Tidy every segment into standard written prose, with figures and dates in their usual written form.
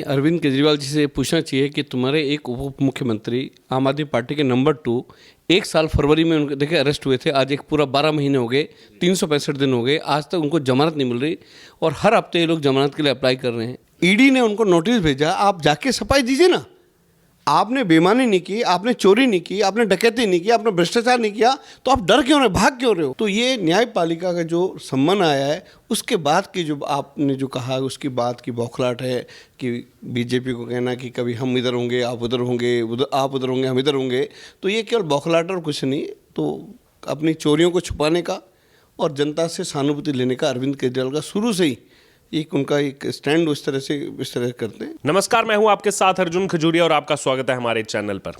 अरविंद केजरीवाल जी से पूछना चाहिए कि तुम्हारे एक उप मुख्यमंत्री आम आदमी पार्टी के नंबर 2 एक साल फरवरी में उनके देखिए अरेस्ट हुए थे। आज एक पूरा 12 महीने हो गए, 365 दिन हो गए, आज तक उनको जमानत नहीं मिल रही और हर हफ्ते ये लोग जमानत के लिए अप्लाई कर रहे हैं। ईडी ने उनको नोटिस भेजा, आप जाके सफाई दीजिए ना। आपने बेईमानी नहीं की, आपने चोरी नहीं की, आपने डकैती नहीं की, आपने भ्रष्टाचार नहीं किया, तो आप डर क्यों रहे, भाग क्यों रहे हो? तो ये न्यायपालिका का जो सम्मान आया है, उसके बाद की जो आपने जो कहा उसकी बात की बौखलाहट है कि बीजेपी को कहना कि कभी हम इधर होंगे आप उधर होंगे, आप उधर होंगे हम इधर होंगे, तो ये केवल बौखलाहट और कुछ नहीं। तो अपनी चोरियों को छुपाने का और जनता से सहानुभूति लेने का अरविंद केजरीवाल का शुरू से ही एक उनका एक स्टैंड इस तरह करते हैं। नमस्कार, मैं हूं आपके साथ अर्जुन खजूरिया और आपका स्वागत है हमारे चैनल पर।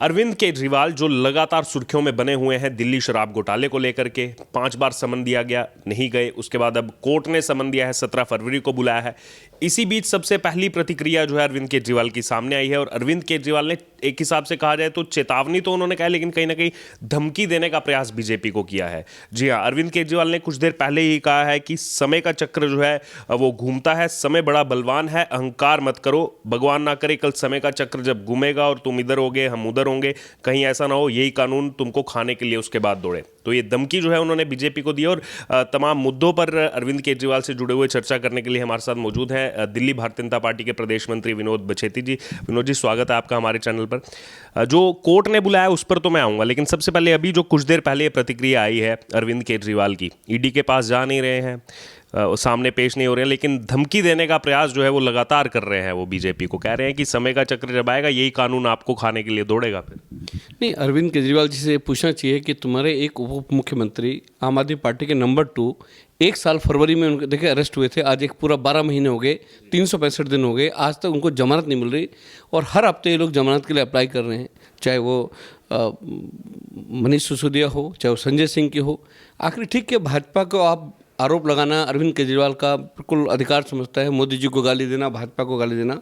अरविंद केजरीवाल जो लगातार सुर्खियों में बने हुए हैं दिल्ली शराब घोटाले को लेकर के, 5 बार समन दिया गया, नहीं गए। उसके बाद अब कोर्ट ने समन दिया है, 17 फरवरी को बुलाया है। इसी बीच सबसे पहली प्रतिक्रिया जो है अरविंद केजरीवाल की सामने आई है और अरविंद केजरीवाल ने एक हिसाब से कहा जाए तो चेतावनी तो उन्होंने कहा, लेकिन कहीं ना कहीं धमकी देने का प्रयास बीजेपी को किया है। जी हाँ, अरविंद केजरीवाल ने कुछ देर पहले ही कहा है कि समय का चक्र जो है वो घूमता है, समय बड़ा बलवान है, अहंकार मत करो, भगवान ना करे कल समय का चक्र जब घूमेगा और तुम इधर होगे हम उधर होंगे, कहीं ऐसा ना हो यही कानून तुमको खाने के लिए उसके बाद दौड़े। तो ये धमकी जो है उन्होंने बीजेपी को दी और तमाम मुद्दों पर अरविंद केजरीवाल से जुड़े हुए चर्चा करने के लिए हमारे साथ मौजूद हैं दिल्ली भारतीय जनता पार्टी के प्रदेश मंत्री विनोद बछेती जी। विनोद जी, स्वागत है आपका हमारे चैनल पर। जो कोर्ट ने बुलाया उस पर तो मैं आऊँगा, लेकिन सबसे पहले अभी जो कुछ देर पहले प्रतिक्रिया आई है अरविंद केजरीवाल की, ईडी के पास जा नहीं रहे हैं, सामने पेश नहीं हो रहे हैं, लेकिन धमकी देने का प्रयास जो है वो लगातार कर रहे हैं। वो बीजेपी को कह रहे हैं कि समय का चक्र जब आएगा यही कानून आपको खाने के लिए दौड़ेगा। फिर नहीं, अरविंद केजरीवाल जी से पूछना चाहिए कि तुम्हारे एक उप मुख्यमंत्री आम आदमी पार्टी के नंबर 2 एक साल फरवरी में उनके देखिए अरेस्ट हुए थे। आज एक पूरा 12 महीने हो गए, 365 दिन हो गए, आज तक उनको जमानत नहीं मिल रही और हर हफ्ते ये लोग जमानत के लिए अप्लाई कर रहे हैं। चाहे वो मनीष सिसोदिया हो, चाहे वो संजय सिंह की हो। आखिर ठीक है, भाजपा को आप आरोप लगाना अरविंद केजरीवाल का बिल्कुल अधिकार समझता है, मोदी जी को गाली देना, भाजपा को गाली देना।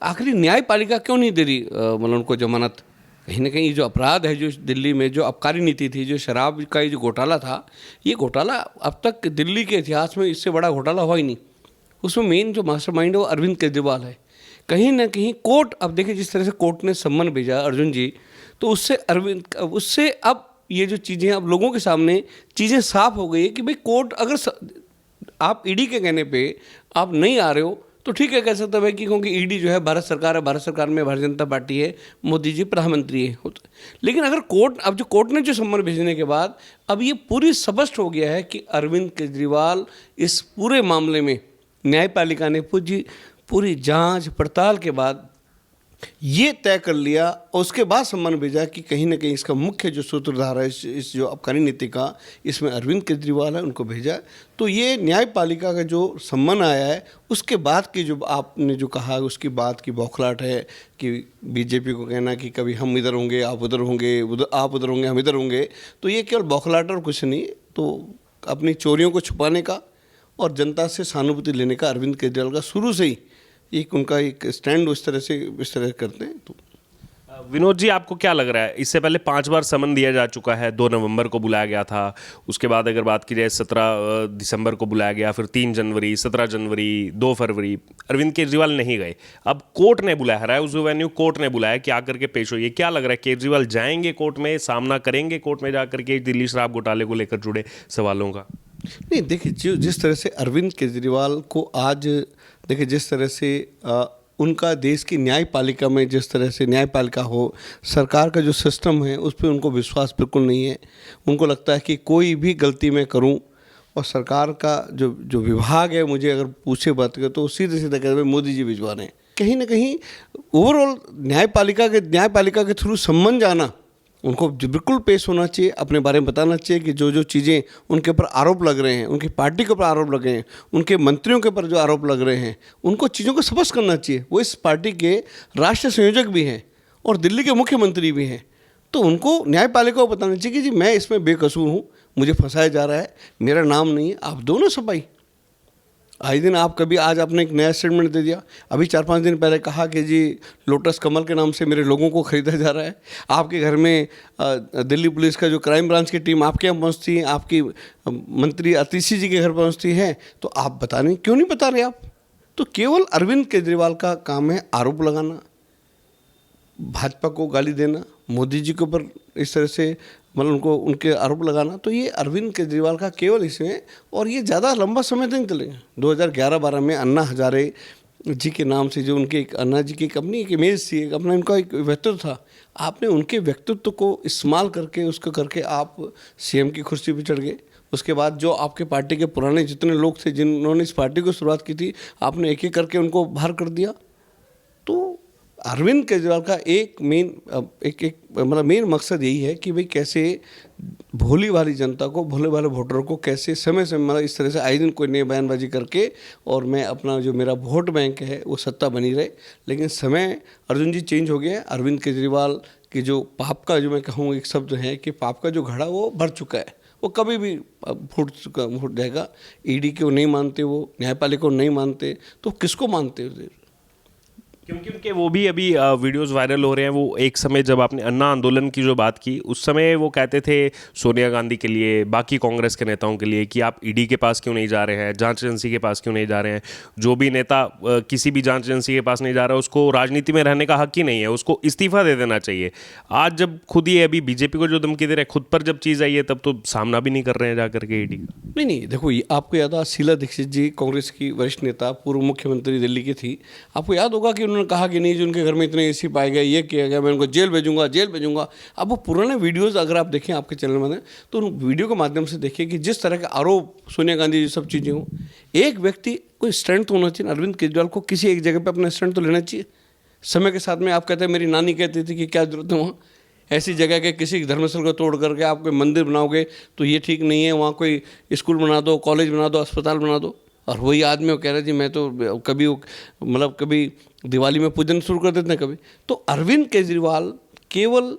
आखिर न्यायपालिका क्यों नहीं दे रही मतलब उनको जमानत? कहीं ना कहीं जो अपराध है, जो दिल्ली में जो आबकारी नीति थी, जो शराब का ये जो घोटाला था, ये घोटाला अब तक दिल्ली के इतिहास में इससे बड़ा घोटाला हुआ ही नहीं। उसमें मेन जो मास्टरमाइंड है वो अरविंद केजरीवाल है। कहीं ना कहीं कोर्ट, अब देखिए जिस तरह से कोर्ट ने सम्मन भेजा अर्जुन जी, तो उससे अब ये जो चीज़ें अब लोगों के सामने चीज़ें साफ हो गई है कि भाई कोर्ट अगर आप ईडी के कहने पे आप नहीं आ रहे हो तो ठीक है, कह सकते हैं कि क्योंकि ईडी जो है भारत सरकार है, भारत सरकार में भारतीय जनता पार्टी है, मोदी जी प्रधानमंत्री है। लेकिन अगर कोर्ट ने जो सम्मन भेजने के बाद अब ये पूरी स्पष्ट हो गया है कि अरविंद केजरीवाल इस पूरे मामले में न्यायपालिका ने पूरी जांच पड़ताल के बाद ये तय कर लिया और उसके बाद सम्मान भेजा कि कहीं ना कहीं इसका मुख्य जो सूत्रधार है इस जो आबकारी नीति का, इसमें अरविंद केजरीवाल है, उनको भेजा। तो ये न्यायपालिका का जो सम्मान आया है, उसके बाद की जो आपने जो कहा उसकी बात की बौखलाहट है कि बीजेपी को कहना कि कभी हम इधर होंगे आप उधर होंगे, आप उधर होंगे हम इधर होंगे, तो ये केवल बौखलाहट और कुछ नहीं। तो अपनी चोरियों को छुपाने का और जनता से सहानुभूति लेने का अरविंद केजरीवाल का शुरू से ही एक उनका एक स्टैंड इस तरह करते हैं। तो विनोद जी, आपको क्या लग रहा है, इससे पहले 5 बार समन दिया जा चुका है, 2 नवंबर को बुलाया गया था, उसके बाद अगर बात की जाए 17 दिसंबर को बुलाया गया, फिर 3 जनवरी, 17 जनवरी, 2 फरवरी, अरविंद केजरीवाल नहीं गए। अब कोर्ट ने बुलाया, राउज एवेन्यू कोर्ट ने बुलाया कि आकर के पेश होइए। क्या लग रहा है, केजरीवाल जाएंगे कोर्ट में, सामना करेंगे कोर्ट में जाकर के दिल्ली शराब घोटाले को लेकर जुड़े सवालों का? नहीं, देखिए जिस तरह से अरविंद केजरीवाल को आज देखिए जिस तरह से उनका देश की न्यायपालिका में जिस तरह से न्यायपालिका हो, सरकार का जो सिस्टम है उस पर उनको विश्वास बिल्कुल नहीं है। उनको लगता है कि कोई भी गलती मैं करूं और सरकार का जो विभाग है मुझे अगर पूछे बात करे तो सीधे सीधे कहते हैं मोदी जी भिजवा रहे हैं। कहीं ना कहीं ओवरऑल न्यायपालिका के थ्रू सम्मन जाना, उनको बिल्कुल पेश होना चाहिए, अपने बारे में बताना चाहिए कि जो चीज़ें उनके ऊपर आरोप लग रहे हैं, उनकी पार्टी के ऊपर आरोप लग रहे हैं, उनके मंत्रियों के ऊपर जो आरोप लग रहे हैं, उनको चीज़ों को स्पष्ट करना चाहिए। वो इस पार्टी के राष्ट्रीय संयोजक भी हैं और दिल्ली के मुख्यमंत्री भी हैं, तो उनको न्यायपालिका को बताना चाहिए कि जी मैं इसमें बेकसूर हूँ, मुझे फंसाया जा रहा है, मेरा नाम नहीं है, आप दो ना सफाई। आए दिन आप कभी, आज आपने एक नया स्टेटमेंट दे दिया, अभी 4-5 दिन पहले कहा कि जी लोटस कमल के नाम से मेरे लोगों को ख़रीदा जा रहा है। आपके घर में दिल्ली पुलिस का जो क्राइम ब्रांच की टीम आपके यहाँ पहुँचती है, आपकी मंत्री आतिशी जी के घर पहुँचती है, तो आप बता नहीं, क्यों नहीं बता रहे आप? तो केवल अरविंद केजरीवाल का काम है आरोप लगाना, भाजपा को गाली देना, मोदी जी के ऊपर इस तरह से मतलब उनको उनके आरोप लगाना। तो ये अरविंद केजरीवाल का केवल इसमें, और ये ज़्यादा लंबा समय तक नहीं चलेगा। 2011-12 में अन्ना हजारे जी के नाम से जो उनके एक अन्ना जी की एक अपनी एक इमेज थी, एक अपना उनका एक व्यक्तित्व था, आपने उनके व्यक्तित्व को इस्तेमाल करके उसको करके आप सीएम की कुर्सी पर चढ़ गए। उसके बाद जो आपके पार्टी के पुराने जितने लोग थे जिन्होंने इस पार्टी को शुरुआत की थी, आपने एक एक करके उनको बाहर कर दिया। तो अरविंद केजरीवाल का एक मेन मकसद यही है कि भाई कैसे भोली वाली जनता को, भोले वाले वोटरों को कैसे समय समय मतलब इस तरह से आए दिन कोई नई बयानबाजी करके, और मैं अपना जो मेरा वोट बैंक है वो सत्ता बनी रहे। लेकिन समय अर्जुन जी चेंज हो गया है। अरविंद केजरीवाल की जो पाप का जो मैं कहूँ एक शब्द है कि पाप का जो घड़ा वो भर चुका है, वो कभी भी फूट जाएगा। ईडी को नहीं मानते, वो न्यायपालिका को नहीं मानते, तो किसको मानते हो? क्योंकि उनके वो भी अभी वीडियोस वायरल हो रहे हैं। वो एक समय जब आपने अन्ना आंदोलन की जो बात की, उस समय वो कहते थे सोनिया गांधी के लिए, बाकी कांग्रेस के नेताओं के लिए कि आप ईडी के पास क्यों नहीं जा रहे हैं, जांच एजेंसी के पास क्यों नहीं जा रहे हैं। जो भी नेता किसी भी जांच एजेंसी के पास नहीं जा रहा, उसको राजनीति में रहने का हक ही नहीं है, उसको इस्तीफा दे देना चाहिए। आज जब खुद ये अभी बीजेपी को जो धमकी दे रहे हैं, खुद पर जब चीज़ आई है तब तो सामना भी नहीं कर रहे हैं जाकर के ईडी का। नहीं, देखो ये आपको याद है, शीला दीक्षित जी कांग्रेस की वरिष्ठ नेता, पूर्व मुख्यमंत्री दिल्ली की थी। आपको याद होगा कि उन्होंने कहा कि नहीं जो उनके घर में इतने एसी पाए गए, ये किया गया, मैं उनको जेल भेजूंगा। अब वो पुराने वीडियोस अगर आप देखें आपके चैनल में, तो उन वीडियो के माध्यम से देखिए कि जिस तरह के आरोप सोनिया गांधी जी सब चीज़ें हों, एक व्यक्ति कोई स्टैंड तो होना चाहिए। अरविंद केजरीवाल को किसी एक जगह पर अपना स्टैंड तो लेना चाहिए। समय के साथ में आप कहते हैं, मेरी नानी कहती थी कि क्या जरूरत है वहाँ ऐसी जगह के, किसी धर्मस्थल को तोड़ करके आप कोई मंदिर बनाओगे तो ये ठीक नहीं है, वहाँ कोई स्कूल बना दो, कॉलेज बना दो, अस्पताल बना दो। और वही आदमी वो कह रहा जी मैं तो कभी दिवाली में पूजन शुरू कर देते हैं कभी। तो अरविंद केजरीवाल केवल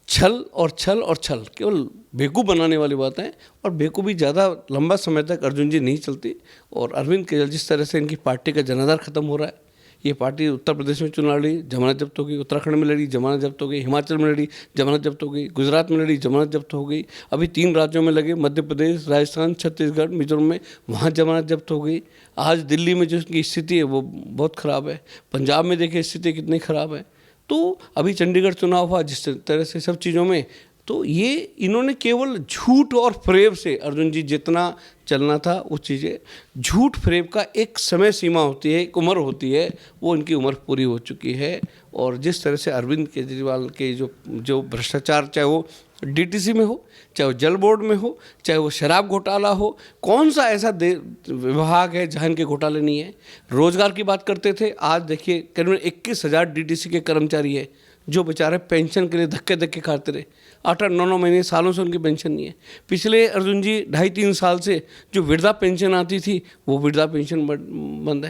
छल, केवल बेवकूफ़ बनाने वाली बात है, और बेवकूफ़ी ज़्यादा लंबा समय तक अर्जुन जी नहीं चलती। और अरविंद केजरीवाल जिस तरह से इनकी पार्टी का जनाधार खत्म हो रहा है, ये पार्टी उत्तर प्रदेश में चुनाव लड़ी, जमानत जब्त हो गई, उत्तराखंड में लड़ी, जमानत जब्त हो गई, हिमाचल में लड़ी, जमानत जब्त हो गई, गुजरात में लड़ी, जमानत जब्त हो गई, अभी 3 राज्यों में लगे, मध्य प्रदेश, राजस्थान, छत्तीसगढ़, मिजोरम में, वहाँ जमानत जब्त हो गई। आज दिल्ली में जो उसकी स्थिति है वो बहुत ख़राब है। पंजाब में देखिए स्थिति कितनी ख़राब है। तो अभी चंडीगढ़ चुनाव हुआ, जिस तरह से सब चीज़ों में, तो ये इन्होंने केवल झूठ और फरेब से अर्जुन जी जितना चलना था वो चीज़ें, झूठ फरेब का एक समय सीमा होती है, एक उम्र होती है, वो इनकी उम्र पूरी हो चुकी है। और जिस तरह से अरविंद केजरीवाल के जो भ्रष्टाचार, चाहे वो डीटीसी में हो, चाहे वो जल बोर्ड में हो, चाहे वो शराब घोटाला हो, कौन सा ऐसा विभाग है जहाँ इनके घोटाले नहीं है। रोजगार की बात करते थे, आज देखिए करीबन 21,000 डीटीसी के कर्मचारी है जो बेचारे पेंशन के लिए धक्के खाते रहे। 8-9 महीने सालों से उनकी पेंशन नहीं है। पिछले अर्जुन जी 2.5-3 साल से जो वृद्धा पेंशन आती थी वो वृद्धा पेंशन बंद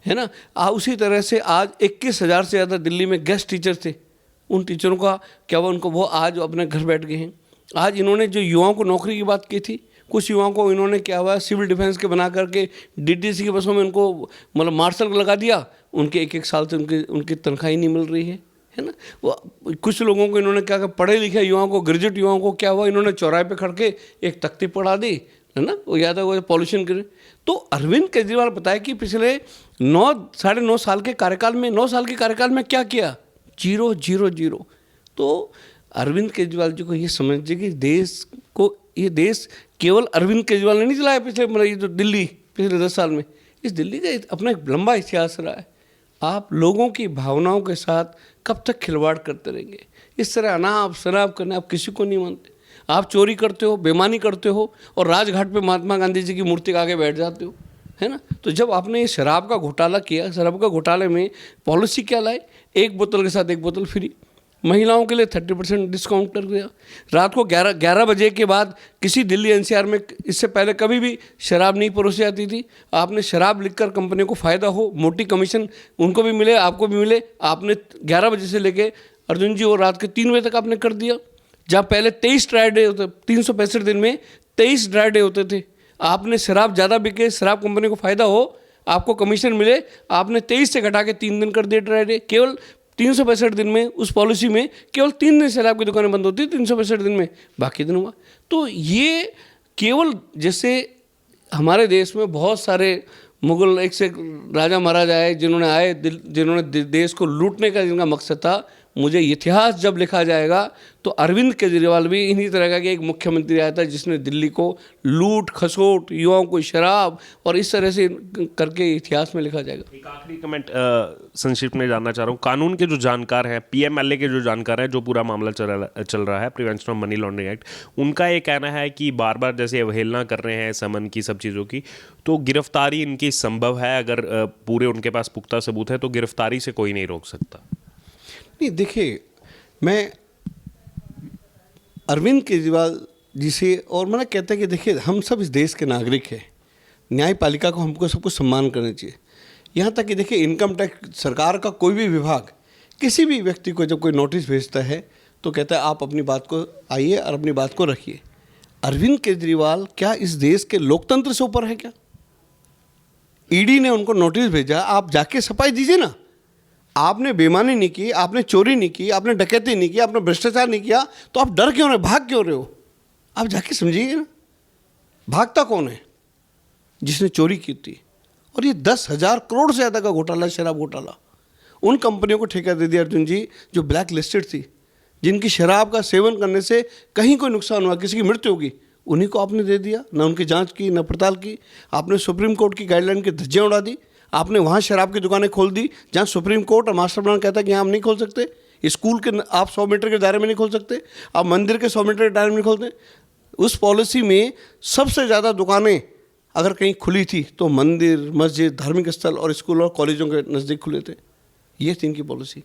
है ना। उसी तरह से आज 21,000 से ज़्यादा दिल्ली में गेस्ट टीचर थे, उन टीचरों का क्या हुआ, उनको वो आज अपने घर बैठ गए हैं। आज इन्होंने जो युवाओं को नौकरी की बात की थी, कुछ युवाओं को इन्होंने क्या हुआ सिविल डिफेंस के बना करके डीटीसी की बसों में उनको मतलब मार्शल लगा दिया। उनके 1-1 साल से उनकी तनख्वाह ही नहीं मिल रही है ना। वो कुछ लोगों को इन्होंने क्या पढ़े लिखे युवाओं को, ग्रेजुएट युवाओं को क्या हुआ, इन्होंने चौराहे पे खड़ के एक तख्ती पढ़ा दी है ना, वो याद है वो पॉल्यूशन के। तो अरविंद केजरीवाल बताया कि पिछले 9-9.5 साल के कार्यकाल में, 9 साल के कार्यकाल में क्या किया, 0। तो अरविंद केजरीवाल जी को ये समझिए कि ये देश केवल अरविंद केजरीवाल ने नहीं चलाया पिछले, मतलब ये जो दिल्ली पिछले 10 साल में, इस दिल्ली का अपना एक लंबा इतिहास रहा है। आप लोगों की भावनाओं के साथ कब तक खिलवाड़ करते रहेंगे? इस तरह अनाप शराब करने आप किसी को नहीं मानते। आप चोरी करते हो, बेईमानी करते हो और राजघाट पे महात्मा गांधी जी की मूर्ति के आगे बैठ जाते हो, है ना। तो जब आपने ये शराब का घोटाला किया, शराब का घोटाले में पॉलिसी क्या लाए, 1 बोतल के साथ 1 बोतल फ्री, महिलाओं के लिए 30% डिस्काउंट कर दिया। रात को 11 बजे के बाद किसी दिल्ली एनसीआर में इससे पहले कभी भी शराब नहीं परोसी जाती थी। आपने शराब लिखकर कंपनी को फ़ायदा हो, मोटी कमीशन उनको भी मिले, आपको भी मिले, आपने 11 बजे से लेके अर्जुन जी और रात के 3 बजे तक आपने कर दिया। जहाँ पहले 23 ड्राई डे होते, 365 दिन में 23 ड्राई डे होते थे, आपने शराब ज़्यादा बिके, शराब कंपनी को फ़ायदा हो, आपको कमीशन मिले, आपने 23 से घटा के 3 दिन कर दिए ड्राई डे। केवल 365 दिन में उस पॉलिसी में केवल 3 दिन शराब की दुकानें बंद होती है 365 दिन में, बाकी दिन हुआ। तो ये केवल जैसे हमारे देश में बहुत सारे मुगल एक से एक राजा महाराजा आए जिन्होंने देश को लूटने का जिनका मकसद था। मुझे इतिहास जब लिखा जाएगा तो अरविंद केजरीवाल भी इन्हीं तरह का एक मुख्यमंत्री आया था जिसने दिल्ली को लूट खसोट, युवाओं को शराब और इस तरह से करके इतिहास में लिखा जाएगा। एक आखिरी कमेंट संक्षिप्त में जानना चाह रहा हूँ, कानून के जो जानकार हैं, पीएमएलए के जो जानकार हैं, जो पूरा मामला चल रहा है, prevention of money laundering act, उनका ये कहना है कि बार बार जैसे अवहेलना कर रहे हैं समन की, सब चीज़ों की, तो गिरफ्तारी इनकी संभव है। अगर पूरे उनके पास पुख्ता सबूत है तो गिरफ्तारी से कोई नहीं रोक सकता। नहीं, देखिए, मैं अरविंद केजरीवाल जी से और मैंने कहता है कि देखिए, हम सब इस देश के नागरिक हैं, न्यायपालिका को हमको सबको सम्मान करना चाहिए। यहाँ तक कि देखिए, इनकम टैक्स सरकार का कोई भी विभाग किसी भी व्यक्ति को जब कोई नोटिस भेजता है तो कहता है आप अपनी बात को आइए और अपनी बात को रखिए। अरविंद केजरीवाल क्या इस देश के लोकतंत्र से ऊपर है क्या? ईडी ने उनको नोटिस भेजा, आप जाके सफाई दीजिए ना। आपने बेईमानी नहीं की, आपने चोरी नहीं की, आपने डकैती नहीं की, आपने भ्रष्टाचार नहीं किया, तो आप डर क्यों रहे, भाग क्यों रहे हो? आप जाके समझिए ना, भागता कौन है? जिसने चोरी की थी। और ये 10,000 करोड़ से ज़्यादा का घोटाला, शराब घोटाला, उन कंपनियों को ठेका दे दिया अर्जुन जी जो ब्लैक लिस्टेड थी, जिनकी शराब का सेवन करने से कहीं कोई नुकसान हुआ, किसी की मृत्यु होगी, उन्हीं को आपने दे दिया। ना उनकी जांच की, ना पड़ताल की। आपने सुप्रीम कोर्ट की गाइडलाइन की धज्जियां उड़ा दी। आपने वहाँ शराब की दुकानें खोल दी जहाँ सुप्रीम कोर्ट और मास्टर प्लान कहता है कि यहाँ हम नहीं खोल सकते। स्कूल के आप 100 मीटर के दायरे में नहीं खोल सकते, आप मंदिर के 100 मीटर के दायरे में नहीं खोलते। उस पॉलिसी में सबसे ज़्यादा दुकानें अगर कहीं खुली थी तो मंदिर, मस्जिद, धार्मिक स्थल और स्कूल और कॉलेजों के नज़दीक खुले थे। ये थी इनकी पॉलिसी।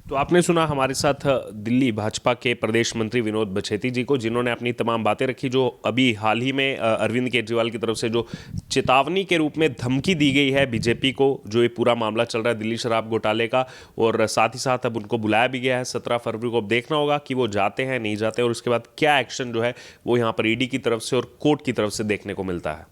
तो आपने सुना हमारे साथ दिल्ली भाजपा के प्रदेश मंत्री विनोद बछेती जी को, जिन्होंने अपनी तमाम बातें रखी, जो अभी हाल ही में अरविंद केजरीवाल की तरफ से जो चेतावनी के रूप में धमकी दी गई है बीजेपी को, जो ये पूरा मामला चल रहा है दिल्ली शराब घोटाले का, और साथ ही साथ अब उनको बुलाया भी गया है 17 फरवरी को। अब देखना होगा कि वो जाते हैं नहीं जाते, और उसके बाद क्या एक्शन जो है वो यहाँ पर ईडी की तरफ से और कोर्ट की तरफ से देखने को मिलता है।